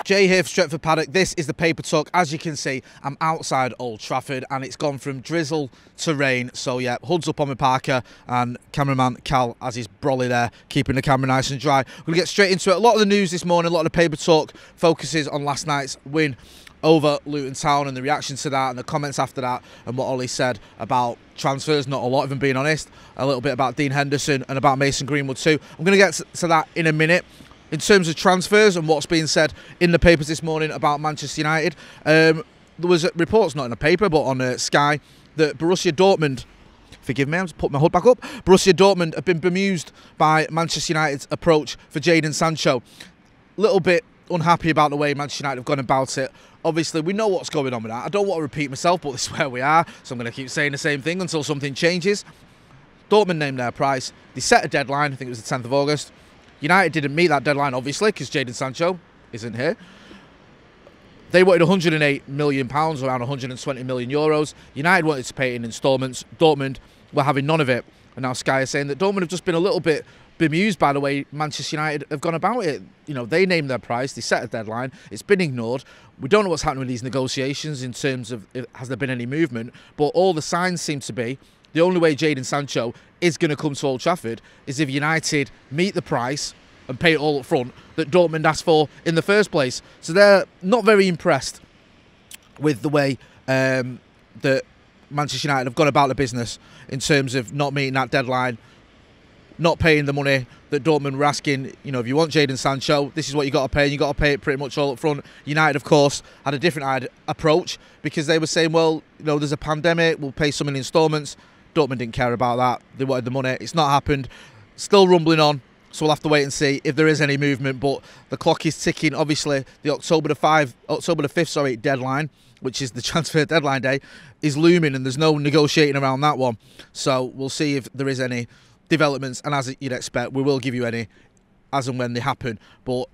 Jay here for Stretford Paddock. This is the paper talk. As you can see, I'm outside Old Trafford and it's gone from drizzle to rain. So yeah, hoods up on my parka and cameraman Cal has his brolly there, keeping the camera nice and dry. We're going to get straight into it. A lot of the news this morning, a lot of the paper talk focuses on last night's win over Luton Town and the reaction to that and the comments after that and what Ollie said about transfers. Not a lot of them, being honest. A little bit about Dean Henderson and about Mason Greenwood too. I'm going to get to that in a minute. In terms of transfers and what's being said in the papers this morning about Manchester United, there was reports, not in the paper, but on Sky, that Borussia Dortmund, forgive me, I'm just putting my hood back up, Borussia Dortmund have been bemused by Manchester United's approach for Jadon Sancho. Little bit unhappy about the way Manchester United have gone about it. Obviously, we know what's going on with that. I don't want to repeat myself, but this is where we are, so I'm going to keep saying the same thing until something changes. Dortmund named their price. They set a deadline, I think it was the 10th of August. United didn't meet that deadline, obviously, because Jadon Sancho isn't here. They wanted £108 million, around 120 million euros. United wanted to pay it in instalments. Dortmund were having none of it. And now Sky is saying that Dortmund have just been a little bit bemused by the way Manchester United have gone about it. You know, they named their price, they set a deadline, it's been ignored. We don't know what's happening with these negotiations in terms of has there been any movement, but all the signs seem to be the only way Jadon Sancho is going to come to Old Trafford is if United meet the price and pay it all up front that Dortmund asked for in the first place. So they're not very impressed with the way that Manchester United have gone about the business in terms of not meeting that deadline, not paying the money that Dortmund were asking. You know, if you want Jadon Sancho, this is what you got to pay, and you got to pay it pretty much all up front. United, of course, had a different approach because they were saying, well, you know, there's a pandemic, we'll pay some in instalments. Dortmund didn't care about that. They wanted the money. It's not happened. Still rumbling on. So we'll have to wait and see if there is any movement. But the clock is ticking. Obviously, the October the 5th deadline, which is the transfer deadline day, is looming, and there's no negotiating around that one. So we'll see if there is any developments. And as you'd expect, we will give you any as and when they happen. But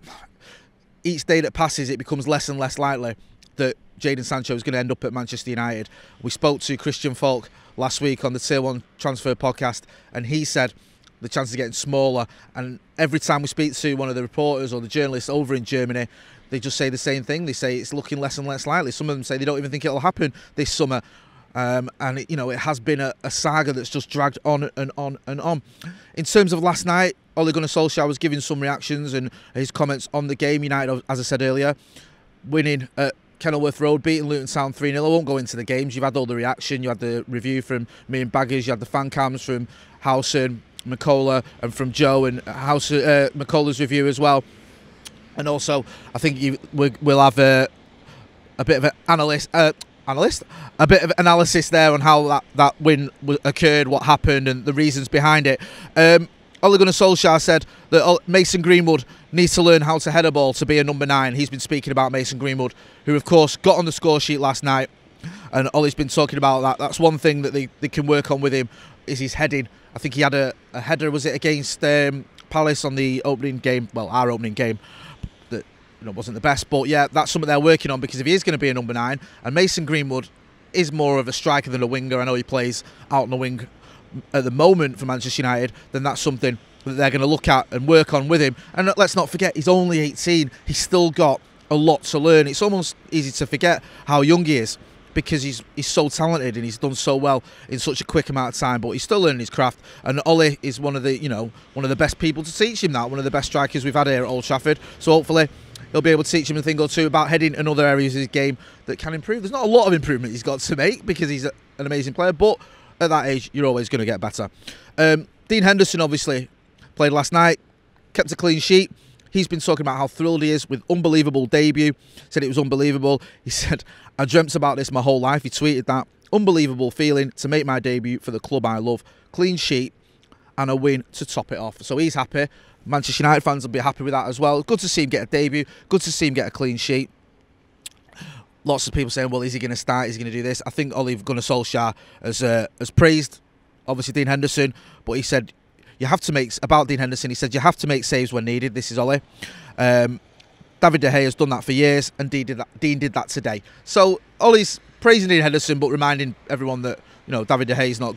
each day that passes, it becomes less and less likely that Jadon Sancho is going to end up at Manchester United. We spoke to Christian Falk last week on the Tier 1 Transfer podcast, and he said the chances are getting smaller. And every time we speak to one of the reporters or the journalists over in Germany, they just say the same thing. They say it's looking less and less likely. Some of them say they don't even think it'll happen this summer. And you know, it has been a saga that's just dragged on and on and on. In terms of last night, Ole Gunnar Solskjaer was giving some reactions and his comments on the game. United, as I said earlier, winning at Kenilworth Road, beating Luton Town 3-0. I won't go into the games. You've had all the reaction. You had the review from me and Baggers. You had the fan cams from Howson, McCullough, and from Joe, and McCullough's review as well. And also, I think we'll have a bit of an a bit of analysis there on how that win occurred, what happened, and the reasons behind it. Ole Gunnar Solskjaer said that Mason Greenwood needs to learn how to head a ball to be a number 9. He's been speaking about Mason Greenwood, who of course got on the score sheet last night, and Ollie's been talking about that. That's one thing that they can work on with him, is his heading. I think he had a header, was it against Palace on the opening game, well, our opening game, that, you know, wasn't the best, but yeah, that's something they're working on, because if he is going to be a number 9, and Mason Greenwood is more of a striker than a winger, I know he plays out on the wing at the moment for Manchester United, then that's something that they're going to look at and work on with him. And let's not forget, he's only 18. He's still got a lot to learn. It's almost easy to forget how young he is, because he's so talented and he's done so well in such a quick amount of time, but he's still learning his craft. And Ole is one of the best people to teach him that, one of the best strikers we've had here at Old Trafford. So hopefully he'll be able to teach him a thing or two about heading and other areas of his game that can improve. There's not a lot of improvement he's got to make, because he's an amazing player, but at that age, you're always going to get better. Dean Henderson obviously played last night, kept a clean sheet. He's been talking about how thrilled he is with unbelievable debut. Said it was unbelievable. He said, I dreamt about this my whole life. He tweeted that. Unbelievable feeling to make my debut for the club I love. Clean sheet and a win to top it off. So he's happy. Manchester United fans will be happy with that as well. Good to see him get a debut. Good to see him get a clean sheet. Lots of people saying, well, is he going to start? Is he going to do this? I think Ole Gunnar Solskjaer has praised, obviously, Dean Henderson, but he said, you have to make, about Dean Henderson, he said, you have to make saves when needed. This is Ole. David De Gea has done that for years, and Dean did that today. So Ole's praising Dean Henderson, but reminding everyone that, you know, David De Gea is not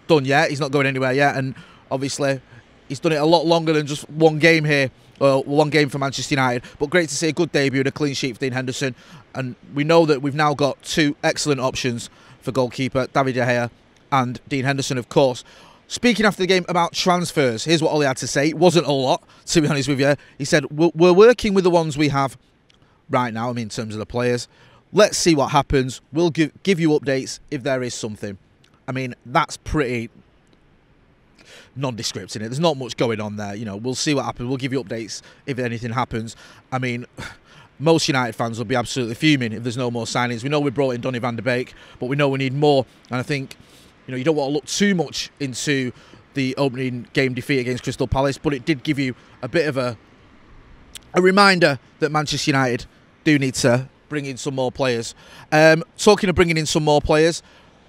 done yet. He's not going anywhere yet, and obviously he's done it a lot longer than just one game here Well, one game for Manchester United, but great to see a good debut and a clean sheet for Dean Henderson. And we know that we've now got two excellent options for goalkeeper, David De Gea and Dean Henderson, of course. Speaking after the game about transfers, here's what Ollie had to say. It wasn't a lot, to be honest with you. He said, we're working with the ones we have right now, I mean, in terms of the players. Let's see what happens. We'll give you updates if there is something. I mean, that's pretty nondescript in it. There's not much going on there. You know, we'll see what happens. We'll give you updates if anything happens. I mean, most United fans will be absolutely fuming if there's no more signings. We know we brought in Donny van der Beek, but we know we need more. And I think, you know, you don't want to look too much into the opening game defeat against Crystal Palace, but it did give you a bit of a reminder that Manchester United do need to bring in some more players. Talking of bringing in some more players,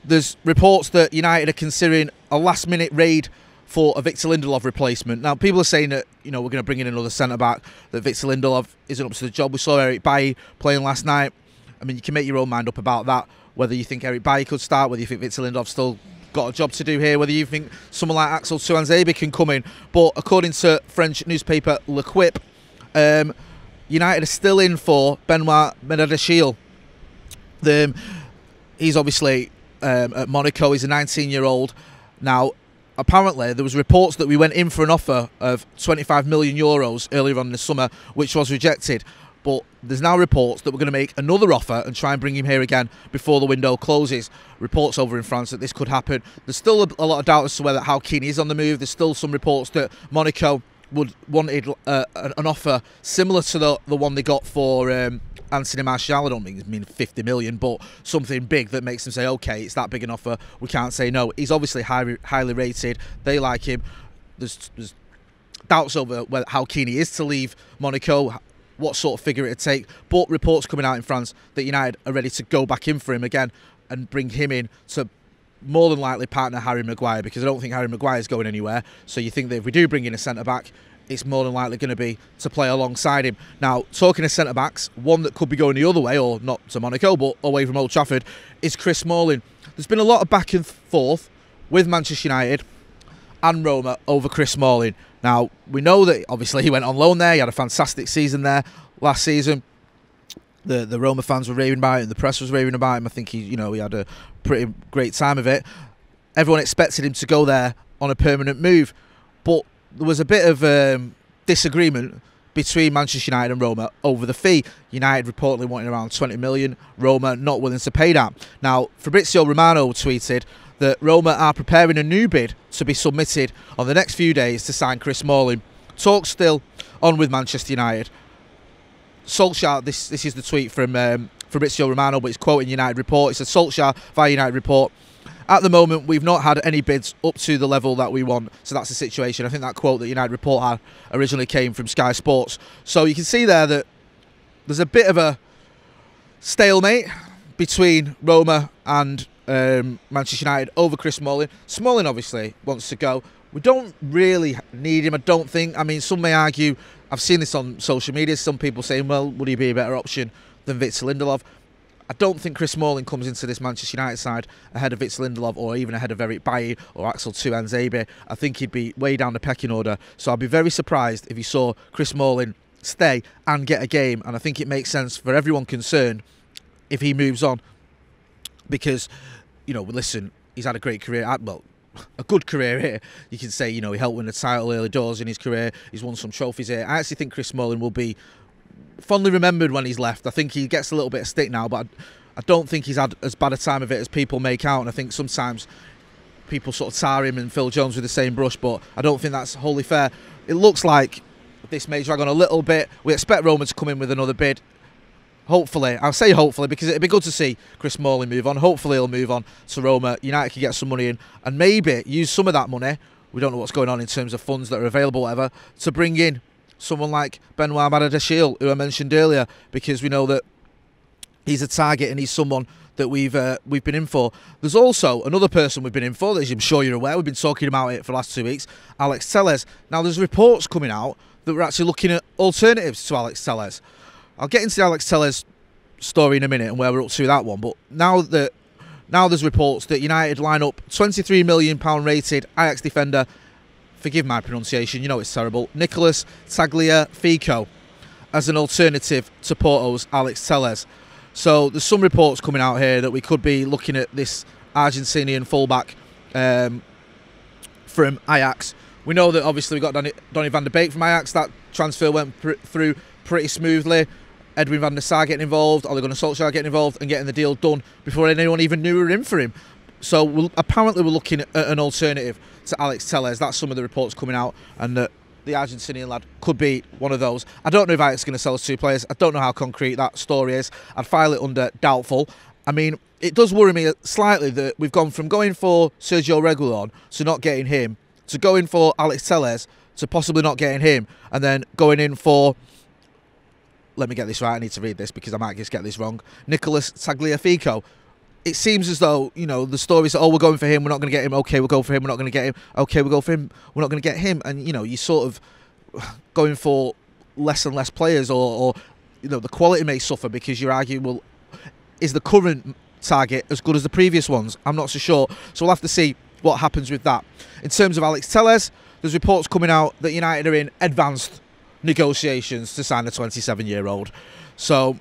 there's reports that United are considering a last-minute raid for a Victor Lindelof replacement. Now, people are saying that, you know, we're going to bring in another centre-back, that Victor Lindelof isn't up to the job. We saw Eric Bailly playing last night. I mean, you can make your own mind up about that, whether you think Eric Bailly could start, whether you think Victor Lindelof's still got a job to do here, whether you think someone like Axel Tuanzebe can come in. But according to French newspaper L'Equipe, United are still in for Benoit Badiashile. He's obviously at Monaco. He's a 19-year-old. Now, apparently, there was reports that we went in for an offer of 25 million euros earlier on in the summer, which was rejected. But there's now reports that we're going to make another offer and try and bring him here again before the window closes. Reports over in France that this could happen. There's still a lot of doubt as to how keen he is on the move. There's still some reports that Monaco wanted an offer similar to the one they got for Anthony Martial. I don't mean 50 million, but something big that makes them say, okay, it's that big an offer, we can't say no. He's obviously highly rated. They like him. There's doubts over how keen he is to leave Monaco, what sort of figure it'd take, but reports coming out in France that United are ready to go back in for him again and bring him in to more than likely partner Harry Maguire, because I don't think Harry Maguire is going anywhere. So you think that if we do bring in a centre-back, it's more than likely going to be to play alongside him. Now, talking of centre-backs, one that could be going the other way, or not to Monaco, but away from Old Trafford, is Chris Smalling. There's been a lot of back and forth with Manchester United and Roma over Chris Smalling. Now, we know that obviously he went on loan there. He had a fantastic season there last season. The Roma fans were raving about it, and the press was raving about him. I think he had a pretty great time of it. Everyone expected him to go there on a permanent move, but there was a bit of disagreement between Manchester United and Roma over the fee. United reportedly wanting around 20 million, Roma not willing to pay that. Now, Fabrizio Romano tweeted that Roma are preparing a new bid to be submitted on the next few days to sign Chris Smalling. Talks still on with Manchester United. Solskjaer, this is the tweet from Fabrizio Romano, but it's quoting United Report. It says, Solskjaer via United Report, at the moment we've not had any bids up to the level that we want. So that's the situation. I think that quote that United Report had originally came from Sky Sports. So you can see there that there's a bit of a stalemate between Roma and Manchester United over Chris Smalling. Smalling obviously wants to go. We don't really need him, I don't think. I mean, some may argue, I've seen this on social media, some people saying, well, would he be a better option than Victor Lindelof? I don't think Chris Smalling comes into this Manchester United side ahead of Victor Lindelof or even ahead of Eric Bailly or Axel Tuanzebe. I think he'd be way down the pecking order. So I'd be very surprised if you saw Chris Smalling stay and get a game. And I think it makes sense for everyone concerned if he moves on. Because, listen, he's had a great career. Well, a good career here. You can say, he helped win a title early doors in his career. He's won some trophies here. I actually think Chris Smalling will be fondly remembered when he's left. I think he gets a little bit of stick now, but I don't think he's had as bad a time of it as people make out. And I think sometimes people sort of tar him and Phil Jones with the same brush, but I don't think that's wholly fair. It looks like this may drag on a little bit. We expect Roma to come in with another bid. Hopefully, I'll say hopefully, because it'd be good to see Chris Smalling move on. Hopefully he'll move on to Roma. United can get some money in and maybe use some of that money, we don't know what's going on in terms of funds that are available, whatever, to bring in someone like Benoit Badiashile, who I mentioned earlier, because we know that he's a target and he's someone that we've been in for. There's also another person we've been in for, as I'm sure you're aware. We've been talking about it for the last 2 weeks, Alex Telles. Now, there's reports coming out that we're actually looking at alternatives to Alex Telles. I'll get into the Alex Telles story in a minute and where we're up to with that one, but now there's reports that United line up £23 million rated Ajax defender forgive my pronunciation, you know it's terrible, Nicolas Tagliafico as an alternative to Porto's Alex Telles. So there's some reports coming out here that we could be looking at this Argentinian fullback from Ajax. We know that obviously we got Donny van der Beek from Ajax. That transfer went through pretty smoothly. Edwin van der Sar getting involved, Ole Gunnar Solskjaer getting involved and getting the deal done before anyone even knew we were in for him. So apparently we're looking at an alternative to Alex Telles. That's some of the reports coming out, and that the Argentinian lad could be one of those. I don't know if Ajax is going to sell us 2 players. I don't know how concrete that story is. I'd file it under doubtful. I mean, it does worry me slightly that we've gone from going for Sergio Reguilon to not getting him, to going for Alex Telles to possibly not getting him, and then going in for, let me get this right, I need to read this because I might just get this wrong, Nicolas Tagliafico. It seems as though, you know, the stories that, oh, we're going for him, we're not going to get him, okay, we'll go for him, we're not going to get him, okay, we'll go for him, we're not going to get him. And, you know, you're sort of going for less and less players, or you know, the quality may suffer because you're arguing, well, is the current target as good as the previous ones? I'm not so sure. So we'll have to see what happens with that. In terms of Alex Telles, there's reports coming out that United are in advanced negotiations to sign a 27-year-old. So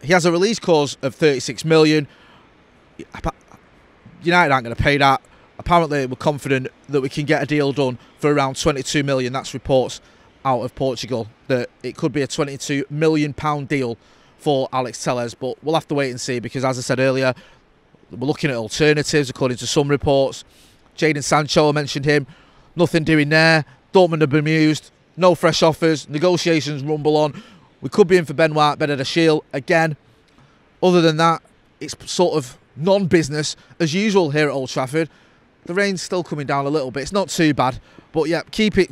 he has a release clause of 36 million. United aren't going to pay that. Apparently we're confident that we can get a deal done for around 22 million. That's reports out of Portugal that it could be a 22 million pound deal for Alex Telles, but we'll have to wait and see because, as I said earlier, we're looking at alternatives according to some reports. Jadon Sancho, I mentioned him, nothing doing there. Dortmund are bemused, no fresh offers, negotiations rumble on. We could be in for Ben White, Benedictile again. Other than that, it's sort of non-business as usual here at Old Trafford. The rain's still coming down a little bit. It's not too bad, but yeah, keep it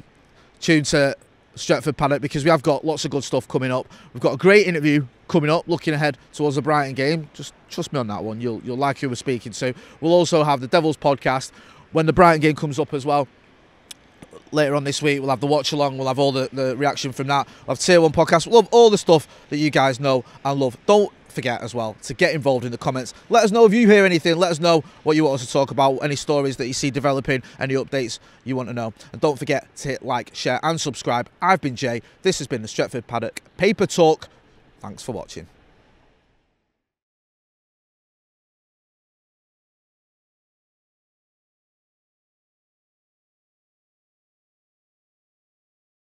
tuned to Stretford Paddock because we have got lots of good stuff coming up. We've got a great interview coming up, looking ahead towards the Brighton game. Just trust me on that one. You'll like who we're speaking to. We'll also have the Devils podcast when the Brighton game comes up as well. Later on this week, we'll have the watch along. We'll have all the reaction from that. We'll have Tier 1 podcast. We'll have all the stuff that you guys know and love. Don't forget as well to get involved in the comments. Let us know if you hear anything. Let us know what you want us to talk about, any stories that you see developing, any updates you want to know. And don't forget to hit like, share and subscribe. I've been Jay. This has been the Stretford Paddock Paper Talk. Thanks for watching.